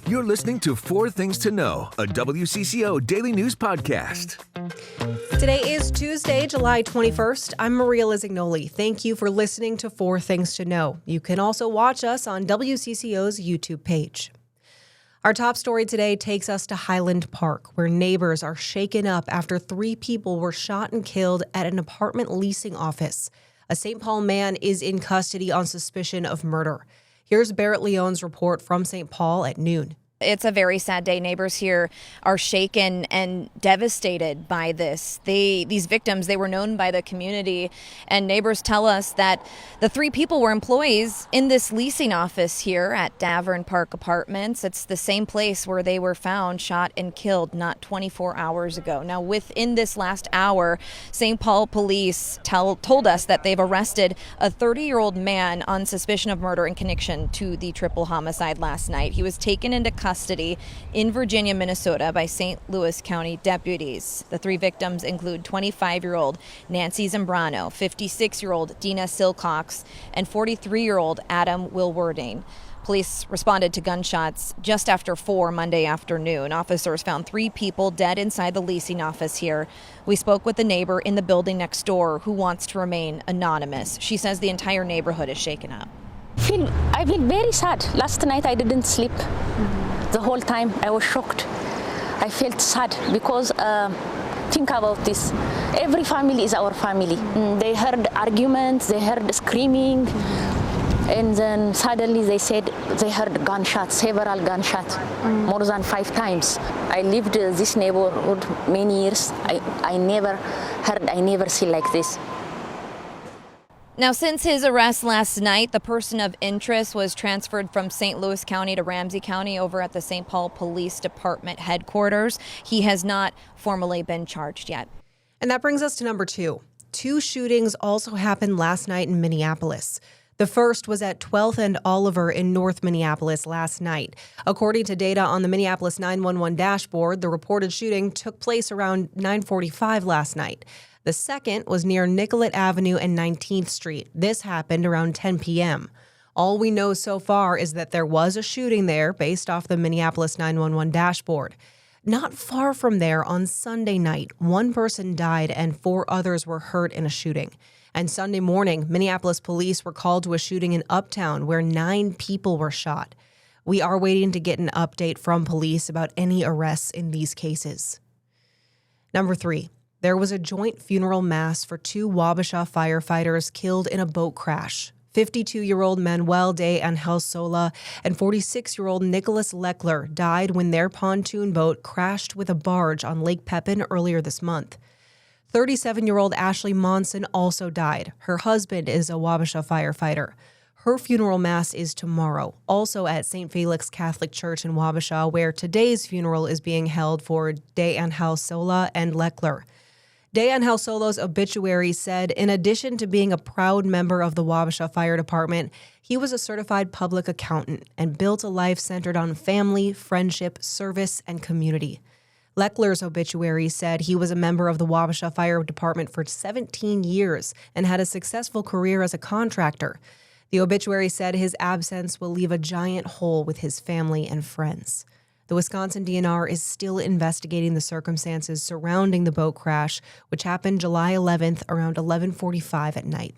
You're listening to Four Things to Know, a WCCO daily news podcast. Today is Tuesday, July 21st. I'm Maria Lizignoli. Thank you for listening to Four Things to Know. You can also watch us on WCCO's YouTube page. Our top story today takes us to Highland Park, where neighbors are shaken up after 3 people were shot and killed at an apartment leasing office. A St. Paul man is in custody on suspicion of murder. Here's Barrett Leone's report from St. Paul at noon. It's a very sad day. Neighbors here are shaken and devastated by this. These victims, they were known by the community, and neighbors tell us that the 3 people were employees in this leasing office here at Davern Park Apartments. It's the same place where they were found, shot and killed not 24 hours ago. Now, within this last hour, St. Paul police told us that they've arrested a 30-year-old man on suspicion of murder in connection to the triple homicide last night. He was taken into custody in Virginia, Minnesota by St. Louis County deputies. The 3 victims include 25-year-old Nancy Zambrano, 56-year-old Dina Silcox, and 43-year-old Adam Wilwarding. Police responded to gunshots just after 4 Monday afternoon. Officers found 3 people dead inside the leasing office here. We spoke with the neighbor in the building next door who wants to remain anonymous. She says the entire neighborhood is shaken up. I feel very sad. Last night I didn't sleep. The whole time I was shocked. I felt sad because think about this. Every family is our family. They heard arguments, they heard screaming, and then suddenly they said they heard gunshots, several gunshots, more than 5 times. I lived this neighborhood many years. I never see like this. Now, since his arrest last night, the person of interest was transferred from St. Louis County to Ramsey County over at the St. Paul Police Department headquarters. He has not formally been charged yet. And that brings us to number 2. 2 shootings also happened last night in Minneapolis. The first was at 12th and Oliver in North Minneapolis last night. According to data on the Minneapolis 911 dashboard, the reported shooting took place around 9:45 last night. The second was near Nicollet Avenue and 19th Street. This happened around 10 p.m. All we know so far is that there was a shooting there based off the Minneapolis 911 dashboard. Not far from there on Sunday night, 1 person died and 4 others were hurt in a shooting. And Sunday morning, Minneapolis police were called to a shooting in Uptown where 9 people were shot. We are waiting to get an update from police about any arrests in these cases. Number 3. There was a joint funeral mass for 2 Wabasha firefighters killed in a boat crash. 52-year-old Manuel de Angel Sola and 46-year-old Nicholas Leckler died when their pontoon boat crashed with a barge on Lake Pepin earlier this month. 37-year-old Ashley Monson also died. Her husband is a Wabasha firefighter. Her funeral mass is tomorrow, also at St. Felix Catholic Church in Wabasha, where today's funeral is being held for de Angel Sola and Leckler. De Angel Solo's obituary said, in addition to being a proud member of the Wabasha Fire Department, he was a certified public accountant and built a life centered on family, friendship, service, and community. Leckler's obituary said he was a member of the Wabasha Fire Department for 17 years and had a successful career as a contractor. The obituary said his absence will leave a giant hole with his family and friends. The Wisconsin DNR is still investigating the circumstances surrounding the boat crash, which happened July 11th around 11:45 at night.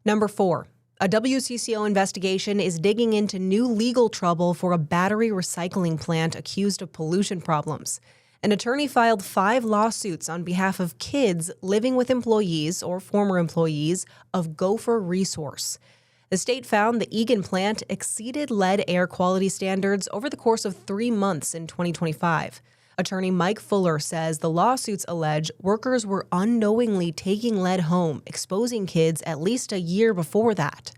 Number 4. A WCCO investigation is digging into new legal trouble for a battery recycling plant accused of pollution problems. An attorney filed 5 lawsuits on behalf of kids living with employees or former employees of Gopher Resource. The state found the Egan plant exceeded lead air quality standards over the course of 3 months in 2025. Attorney Mike Fuller says the lawsuits allege workers were unknowingly taking lead home, exposing kids at least a year before that.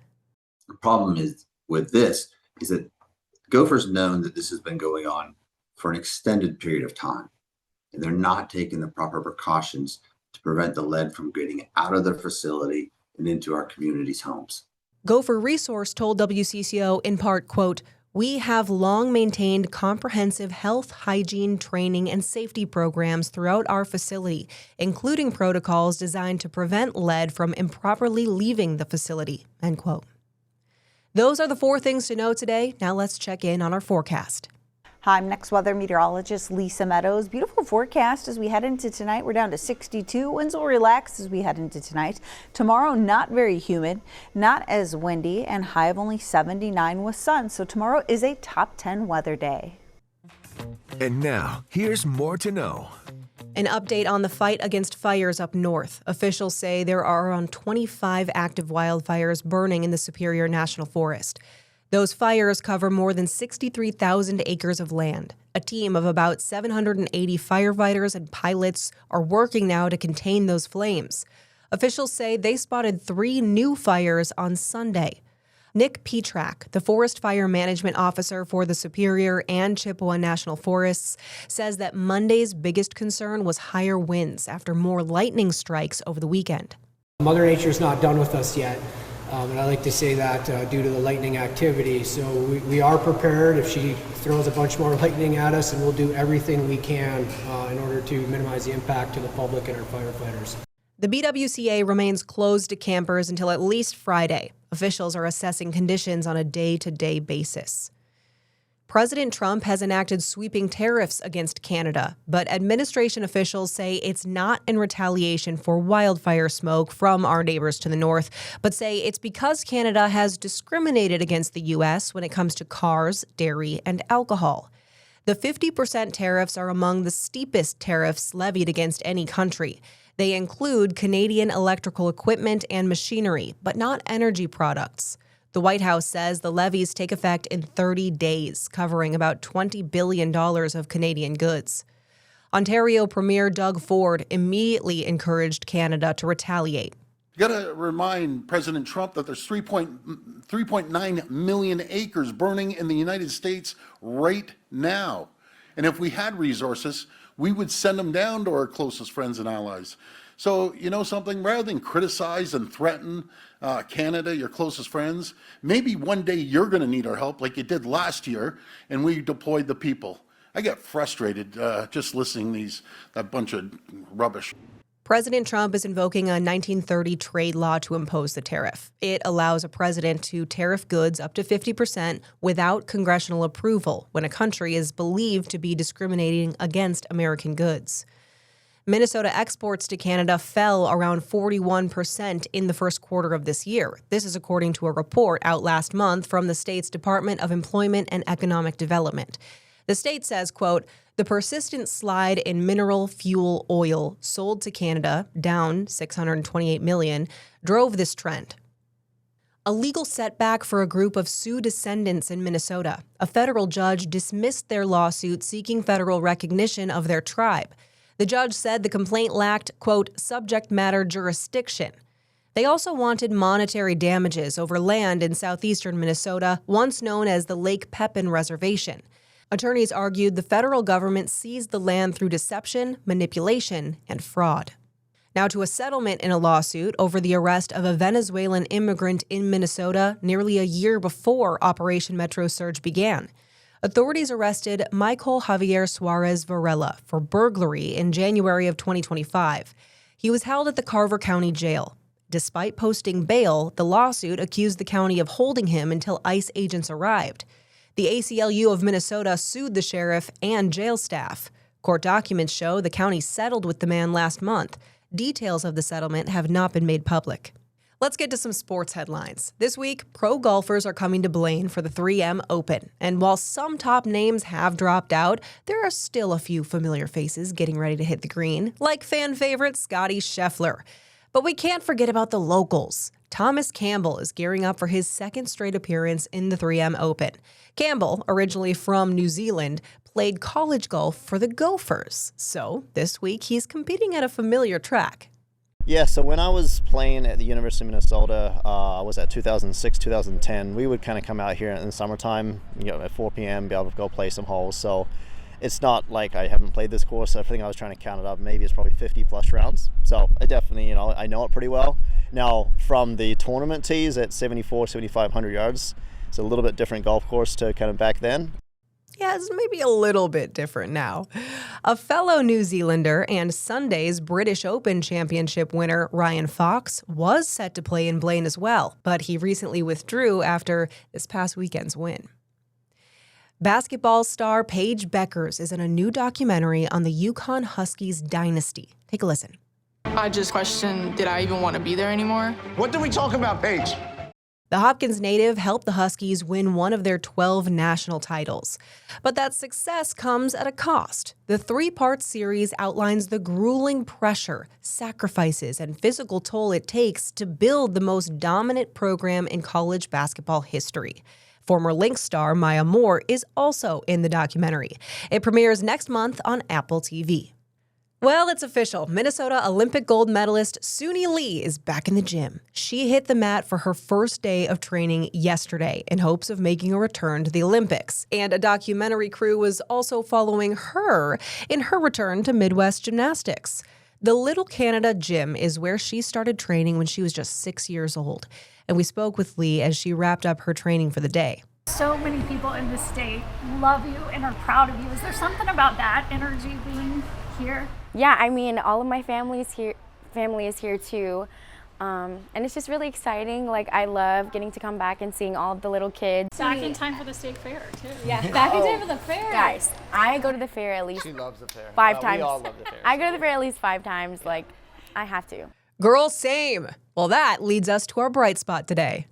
The problem is with this is that Gopher's known that this has been going on for an extended period of time, and they're not taking the proper precautions to prevent the lead from getting out of their facility and into our communities' homes. Gopher Resource told WCCO in part, quote, "We have long maintained comprehensive health, hygiene, training, and safety programs throughout our facility, including protocols designed to prevent lead from improperly leaving the facility," end quote. Those are the 4 things to know today. Now let's check in on our forecast. Hi, I'm next weather meteorologist Lisa Meadows. Beautiful forecast as we head into tonight. We're down to 62. Winds will relax as we head into tonight. Tomorrow, not very humid, not as windy, and high of only 79 with sun. So tomorrow is a top 10 weather day. And now, here's more to know. An update on the fight against fires up north. Officials say there are around 25 active wildfires burning in the Superior National Forest. Those fires cover more than 63,000 acres of land. A team of about 780 firefighters and pilots are working now to contain those flames. Officials say they spotted 3 new fires on Sunday. Nick Petrak, the Forest Fire Management Officer for the Superior and Chippewa National Forests, says that Monday's biggest concern was higher winds after more lightning strikes over the weekend. Mother Nature's not done with us yet. And I like to say that due to the lightning activity. So we are prepared if she throws a bunch more lightning at us, and we'll do everything we can in order to minimize the impact to the public and our firefighters. The BWCA remains closed to campers until at least Friday. Officials are assessing conditions on a day-to-day basis. President Trump has enacted sweeping tariffs against Canada, but administration officials say it's not in retaliation for wildfire smoke from our neighbors to the north, but say it's because Canada has discriminated against the U.S. when it comes to cars, dairy, and alcohol. The 50% tariffs are among the steepest tariffs levied against any country. They include Canadian electrical equipment and machinery, but not energy products. The White House says the levies take effect in 30 days, covering about $20 billion of Canadian goods. Ontario Premier Doug Ford immediately encouraged Canada to retaliate. You got to remind President Trump that there's 3.9 million acres burning in the United States right now. And if we had resources, we would send them down to our closest friends and allies. So, you know something, rather than criticize and threaten Canada, your closest friends, maybe one day you're going to need our help like you did last year, and we deployed the people. I get frustrated just listening to that bunch of rubbish. President Trump is invoking a 1930 trade law to impose the tariff. It allows a president to tariff goods up to 50% without congressional approval when a country is believed to be discriminating against American goods. Minnesota exports to Canada fell around 41% in the first quarter of this year. This is according to a report out last month from the state's Department of Employment and Economic Development. The state says, quote, the persistent slide in mineral fuel oil sold to Canada, down $628 million, drove this trend. A legal setback for a group of Sioux descendants in Minnesota. A federal judge dismissed their lawsuit seeking federal recognition of their tribe. The judge said the complaint lacked, quote, subject matter jurisdiction. They also wanted monetary damages over land in southeastern Minnesota, once known as the Lake Pepin Reservation. Attorneys argued the federal government seized the land through deception, manipulation, and fraud. Now to a settlement in a lawsuit over the arrest of a Venezuelan immigrant in Minnesota nearly a year before Operation Metro Surge began. Authorities arrested Michael Javier Suarez Varela for burglary in January of 2025. He was held at the Carver County Jail. Despite posting bail, the lawsuit accused the county of holding him until ICE agents arrived. The ACLU of Minnesota sued the sheriff and jail staff. Court documents show the county settled with the man last month. Details of the settlement have not been made public. Let's get to some sports headlines. This week, pro golfers are coming to Blaine for the 3M Open. And while some top names have dropped out, there are still a few familiar faces getting ready to hit the green, like fan favorite Scottie Scheffler. But we can't forget about the locals. Thomas Campbell is gearing up for his second straight appearance in the 3M Open. Campbell, originally from New Zealand, played college golf for the Gophers. So this week, he's competing at a familiar track. Yeah, so when I was playing at the University of Minnesota, I was at 2006, 2010. We would kind of come out here in the summertime, at 4 p.m., be able to go play some holes. So it's not like I haven't played this course. I think I was trying to count it up. Maybe it's probably 50 plus rounds. So I definitely, I know it pretty well. Now, from the tournament tees at 7,500 yards, it's a little bit different golf course to kind of back then. Yeah, it's maybe a little bit different now. A fellow New Zealander and Sunday's British Open Championship winner Ryan Fox was set to play in Blaine as well, but he recently withdrew after this past weekend's win. Basketball star Paige Beckers is in a new documentary on the Yukon Huskies dynasty. Take a listen. I just questioned, did I even want to be there anymore? What did we talk about, Paige? The Hopkins native helped the Huskies win one of their 12 national titles. But that success comes at a cost. The three-part series outlines the grueling pressure, sacrifices, and physical toll it takes to build the most dominant program in college basketball history. Former Lynx star Maya Moore is also in the documentary. It premieres next month on Apple TV. Well, it's official. Minnesota Olympic gold medalist Suni Lee is back in the gym. She hit the mat for her first day of training yesterday in hopes of making a return to the Olympics. And a documentary crew was also following her in her return to Midwest gymnastics. The Little Canada Gym is where she started training when she was just 6 years old. And we spoke with Lee as she wrapped up her training for the day. So many people in this state love you and are proud of you. Is there something about that energy being here? Yeah, I mean, all of my family is here too. And it's just really exciting. Like, I love getting to come back and seeing all of the little kids. Back in time for the state fair, too. Yeah, back in time for the fair. Guys, I go to the fair at least She loves the fair. 5 times. We all love the fair. I go to the fair at least 5 times. Like, I have to. Girl, same. Well, that leads us to our bright spot today.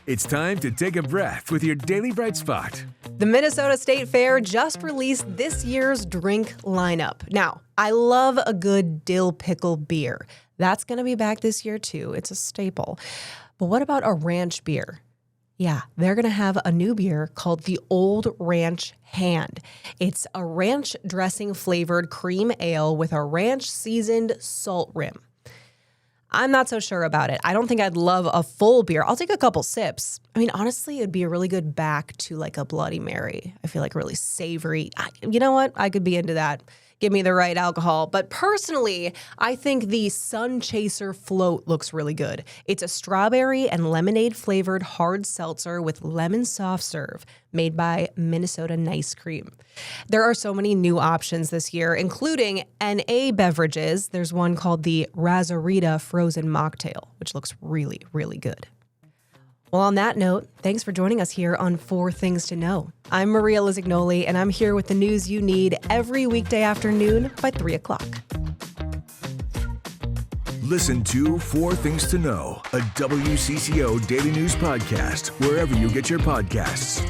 It's time to take a breath with your Daily Bright Spot. The Minnesota State Fair just released this year's drink lineup. Now, I love a good dill pickle beer. That's going to be back this year, too. It's a staple. But what about a ranch beer? Yeah, they're going to have a new beer called the Old Ranch Hand. It's a ranch dressing-flavored cream ale with a ranch-seasoned salt rim. I'm not so sure about it. I don't think I'd love a full beer. I'll take a couple sips. I mean, honestly, it'd be a really good back to like a Bloody Mary. I feel like really savory. You know what? I could be into that. Give me the right alcohol. But personally, I think the Sun Chaser Float looks really good. It's a strawberry and lemonade flavored hard seltzer with lemon soft serve made by Minnesota Nice Cream. There are so many new options this year, including NA beverages. There's one called the Razorita Frozen Mocktail, which looks really, really good. Well, on that note, thanks for joining us here on 4 Things to Know. I'm Maria Lizignoli, and I'm here with the news you need every weekday afternoon by 3 o'clock. Listen to 4 Things to Know, a WCCO daily news podcast, wherever you get your podcasts.